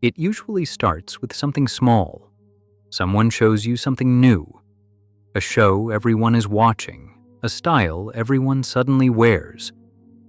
It usually starts with something small. Someone shows you something new, a show everyone is watching, a style everyone suddenly wears,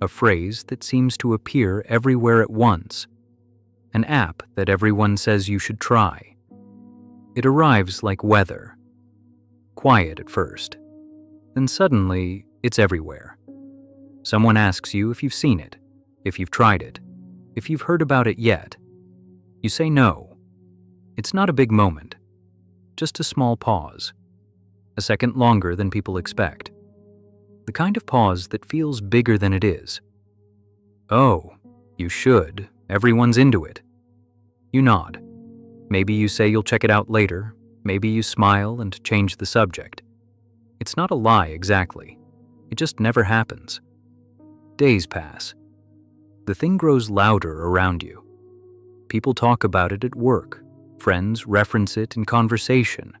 a phrase that seems to appear everywhere at once, an app that everyone says you should try. It arrives like weather, quiet at first, then suddenly it's everywhere. Someone asks you if you've seen it, if you've tried it, if you've heard about it yet. You say no. It's not a big moment, just a small pause, a second longer than people expect. The kind of pause that feels bigger than it is. Oh, you should. Everyone's into it. You nod. Maybe you say you'll check it out later. Maybe you smile and change the subject. It's not a lie exactly. It just never happens. Days pass. The thing grows louder around you. People talk about it at work. Friends reference it in conversation.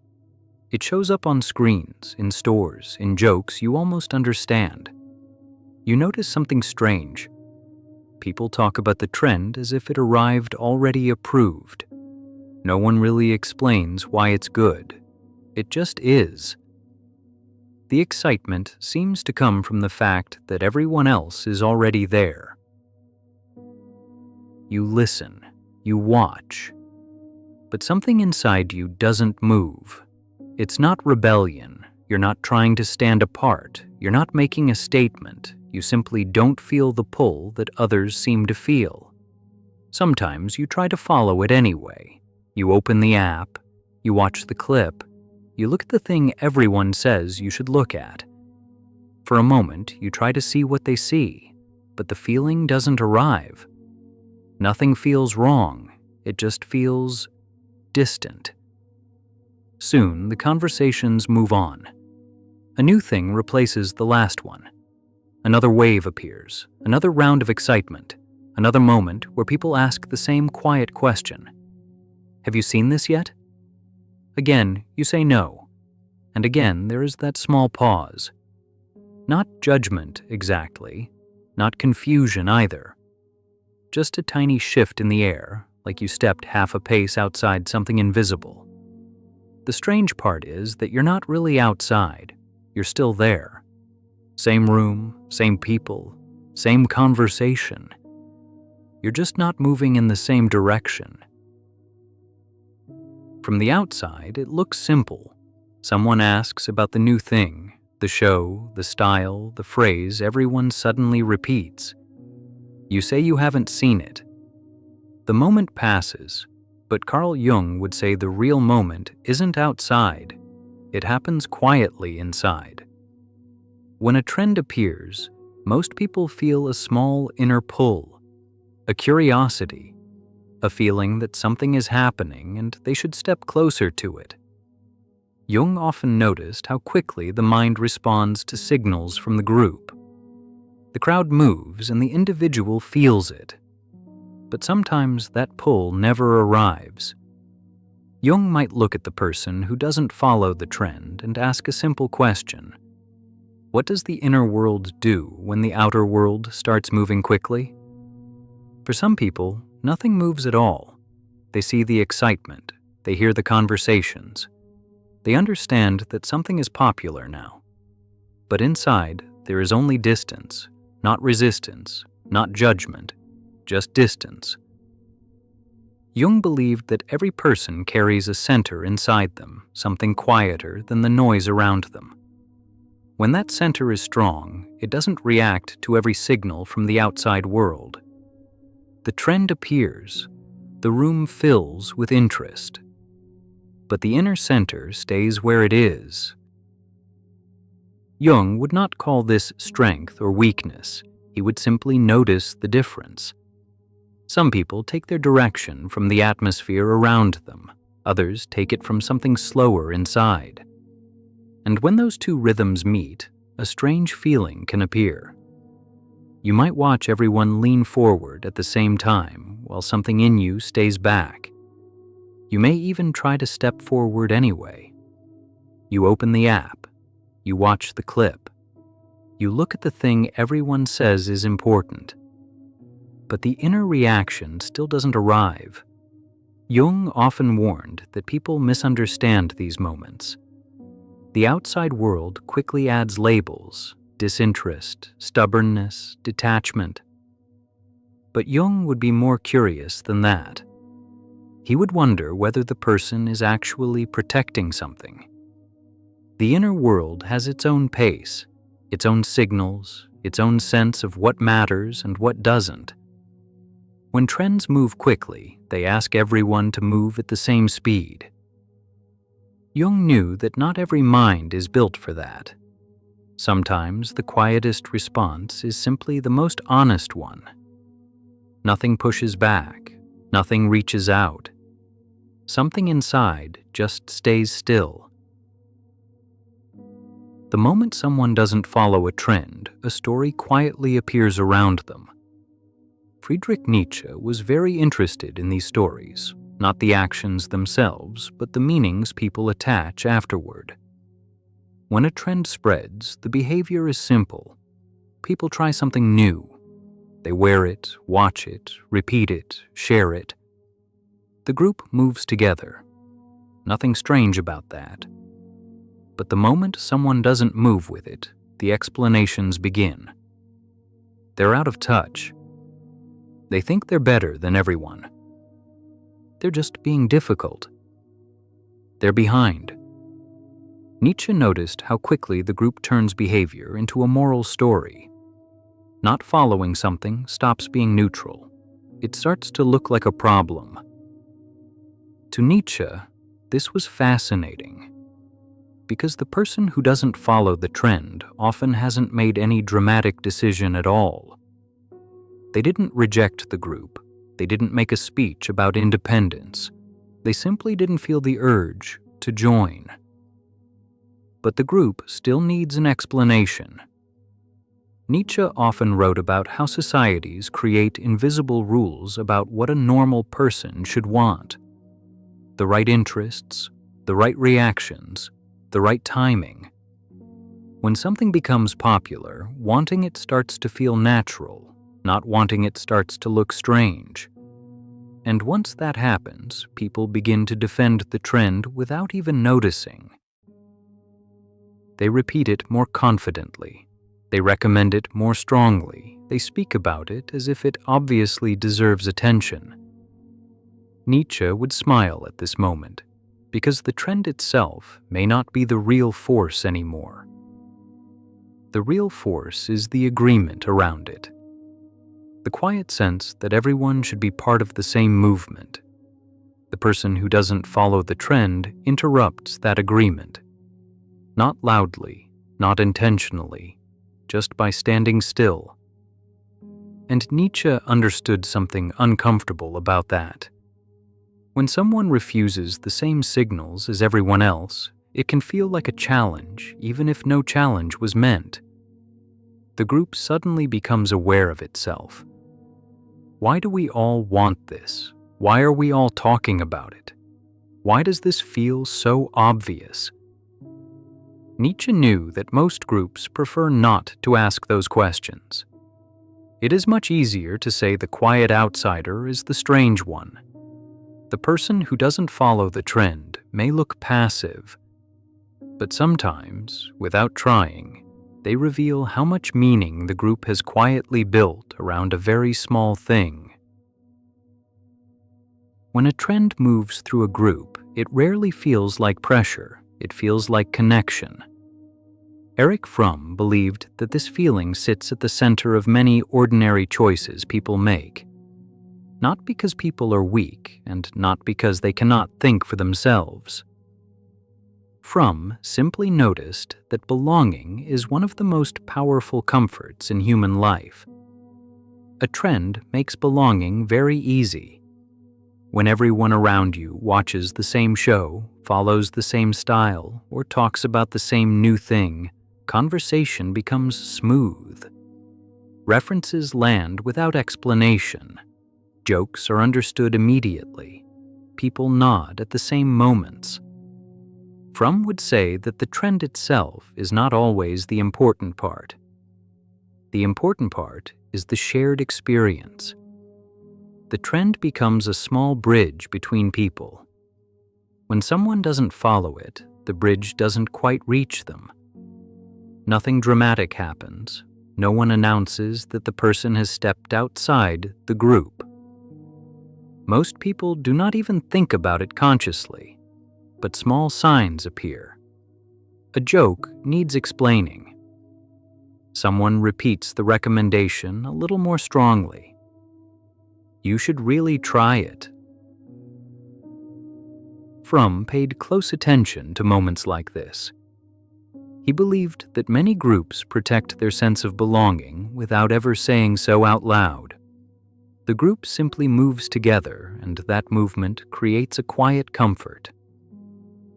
It shows up on screens, in stores, in jokes you almost understand. You notice something strange. People talk about the trend as if it arrived already approved. No one really explains why it's good. It just is. The excitement seems to come from the fact that everyone else is already there. You listen, you watch, but something inside you doesn't move. It's not rebellion. You're not trying to stand apart. You're not making a statement. You simply don't feel the pull that others seem to feel. Sometimes you try to follow it anyway. You open the app, you watch the clip, you look at the thing everyone says you should look at. For a moment, you try to see what they see, but the feeling doesn't arrive. Nothing feels wrong. It just feels distant. Soon, the conversations move on. A new thing replaces the last one. Another wave appears, another round of excitement, another moment where people ask the same quiet question. Have you seen this yet? Again, you say no. And again, there is that small pause. Not judgment exactly, not confusion either. Just a tiny shift in the air, like you stepped half a pace outside something invisible. The strange part is that you're not really outside. You're still there. Same room, same people, same conversation. You're just not moving in the same direction. From the outside, it looks simple. Someone asks about the new thing, the show, the style, the phrase everyone suddenly repeats. You say you haven't seen it. The moment passes, but Carl Jung would say the real moment isn't outside. It happens quietly inside. When a trend appears, most people feel a small inner pull, a curiosity, a feeling that something is happening and they should step closer to it. Jung often noticed how quickly the mind responds to signals from the group. The crowd moves and the individual feels it. But sometimes that pull never arrives. Jung might look at the person who doesn't follow the trend and ask a simple question. What does the inner world do when the outer world starts moving quickly? For some people, nothing moves at all. They see the excitement, they hear the conversations. They understand that something is popular now. But inside, there is only distance, not resistance, not judgment, just distance. Jung believed that every person carries a center inside them, something quieter than the noise around them. When that center is strong, it doesn't react to every signal from the outside world. The trend appears, the room fills with interest, but the inner center stays where it is. Jung would not call this strength or weakness. He would simply notice the difference. Some people take their direction from the atmosphere around them. Others take it from something slower inside. And when those two rhythms meet, a strange feeling can appear. You might watch everyone lean forward at the same time while something in you stays back. You may even try to step forward anyway. You open the app. You watch the clip. You look at the thing everyone says is important. But the inner reaction still doesn't arrive. Jung often warned that people misunderstand these moments. The outside world quickly adds labels: disinterest, stubbornness, detachment. But Jung would be more curious than that. He would wonder whether the person is actually protecting something. The inner world has its own pace, its own signals, its own sense of what matters and what doesn't. When trends move quickly, they ask everyone to move at the same speed. Jung knew that not every mind is built for that. Sometimes the quietest response is simply the most honest one. Nothing pushes back, nothing reaches out. Something inside just stays still. The moment someone doesn't follow a trend, a story quietly appears around them. Friedrich Nietzsche was very interested in these stories, not the actions themselves, but the meanings people attach afterward. When a trend spreads, the behavior is simple. People try something new. They wear it, watch it, repeat it, share it. The group moves together. Nothing strange about that. But the moment someone doesn't move with it, the explanations begin. They're out of touch. They think they're better than everyone. They're just being difficult. They're behind. Nietzsche noticed how quickly the group turns behavior into a moral story. Not following something stops being neutral. It starts to look like a problem. To Nietzsche, this was fascinating, because the person who doesn't follow the trend often hasn't made any dramatic decision at all. They didn't reject the group. They didn't make a speech about independence. They simply didn't feel the urge to join. But the group still needs an explanation. Nietzsche often wrote about how societies create invisible rules about what a normal person should want. The right interests, the right reactions, the right timing. When something becomes popular, wanting it starts to feel natural. Not wanting it starts to look strange. And once that happens, people begin to defend the trend without even noticing. They repeat it more confidently. They recommend it more strongly. They speak about it as if it obviously deserves attention. Nietzsche would smile at this moment, because the trend itself may not be the real force anymore. The real force is the agreement around it. The quiet sense that everyone should be part of the same movement. The person who doesn't follow the trend interrupts that agreement. Not loudly, not intentionally, just by standing still. And Nietzsche understood something uncomfortable about that. When someone refuses the same signals as everyone else, it can feel like a challenge, even if no challenge was meant. The group suddenly becomes aware of itself. Why do we all want this? Why are we all talking about it? Why does this feel so obvious? Nietzsche knew that most groups prefer not to ask those questions. It is much easier to say the quiet outsider is the strange one. The person who doesn't follow the trend may look passive, but sometimes, without trying, they reveal how much meaning the group has quietly built around a very small thing. When a trend moves through a group, it rarely feels like pressure, it feels like connection. Erich Fromm believed that this feeling sits at the center of many ordinary choices people make. Not because people are weak, and not because they cannot think for themselves. Fromm simply noticed that belonging is one of the most powerful comforts in human life. A trend makes belonging very easy. When everyone around you watches the same show, follows the same style, or talks about the same new thing, conversation becomes smooth. References land without explanation. Jokes are understood immediately. People nod at the same moments. Fromm would say that the trend itself is not always the important part. The important part is the shared experience. the trend becomes a small bridge between people. When someone doesn't follow it, the bridge doesn't quite reach them. Nothing dramatic happens. No one announces that the person has stepped outside the group. Most people do not even think about it consciously, but small signs appear. A joke needs explaining. Someone repeats the recommendation a little more strongly. You should really try it. Fromm paid close attention to moments like this. He believed that many groups protect their sense of belonging without ever saying so out loud. The group simply moves together, and that movement creates a quiet comfort.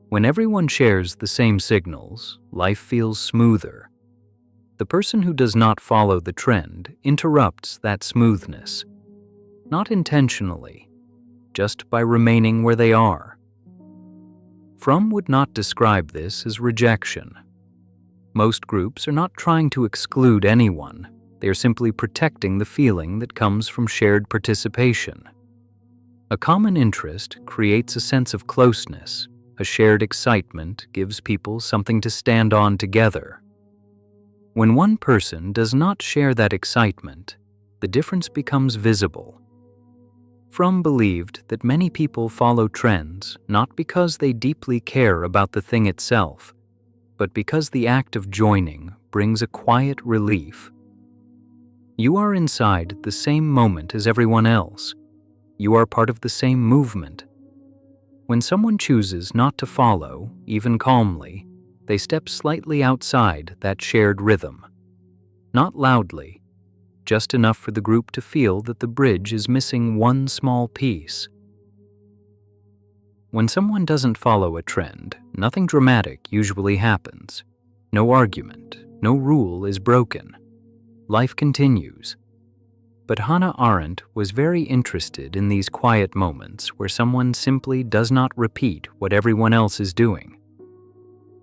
When everyone shares the same signals, life feels smoother. The person who does not follow the trend interrupts that smoothness, not intentionally, just by remaining where they are. Fromm would not describe this as rejection. Most groups are not trying to exclude anyone. They are simply protecting the feeling that comes from shared participation. A common interest creates a sense of closeness. A shared excitement gives people something to stand on together. When one person does not share that excitement, the difference becomes visible. Fromm believed that many people follow trends not because they deeply care about the thing itself, but because the act of joining brings a quiet relief. You are inside the same moment as everyone else. You are part of the same movement. When someone chooses not to follow, even calmly, they step slightly outside that shared rhythm. Not loudly, just enough for the group to feel that the bridge is missing one small piece. When someone doesn't follow a trend, nothing dramatic usually happens. No argument, no rule is broken. Life continues. But Hannah Arendt was very interested in these quiet moments where someone simply does not repeat what everyone else is doing.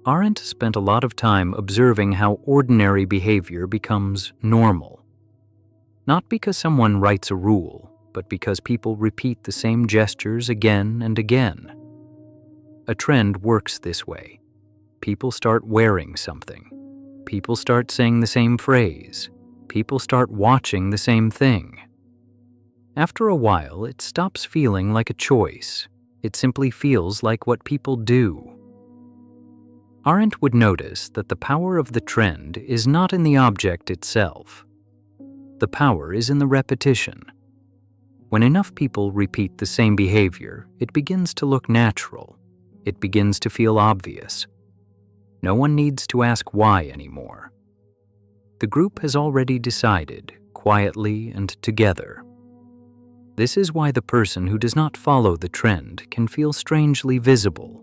Arendt spent a lot of time observing how ordinary behavior becomes normal. Not because someone writes a rule, but because people repeat the same gestures again and again. A trend works this way. People start wearing something. People start saying the same phrase. People start watching the same thing. After a while, it stops feeling like a choice. It simply feels like what people do. Arendt would notice that the power of the trend is not in the object itself. The power is in the repetition. When enough people repeat the same behavior, it begins to look natural. It begins to feel obvious. No one needs to ask why anymore. The group has already decided, quietly and together. This is why the person who does not follow the trend can feel strangely visible.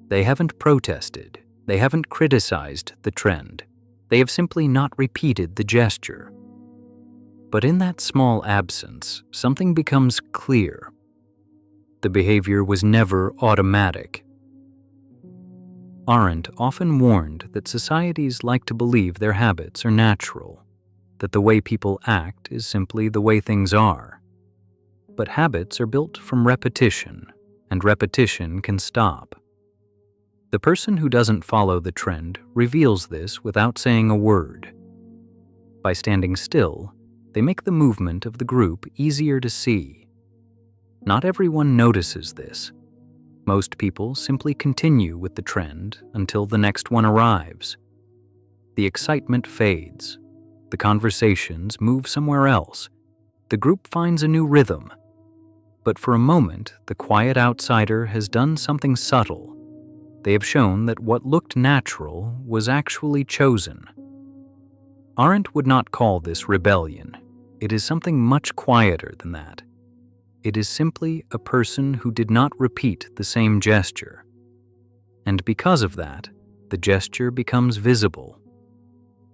They haven't protested. They haven't criticized the trend. They have simply not repeated the gesture. But in that small absence, something becomes clear. The behavior was never automatic. Arendt often warned that societies like to believe their habits are natural, that the way people act is simply the way things are. But habits are built from repetition, and repetition can stop. The person who doesn't follow the trend reveals this without saying a word. By standing still, they make the movement of the group easier to see. Not everyone notices this. Most people simply continue with the trend until the next one arrives. The excitement fades. The conversations move somewhere else. The group finds a new rhythm. But for a moment, the quiet outsider has done something subtle. They have shown that what looked natural was actually chosen. Arendt would not call this rebellion. It is something much quieter than that. It is simply a person who did not repeat the same gesture. And because of that, the gesture becomes visible.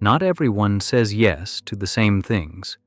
Not everyone says yes to the same things.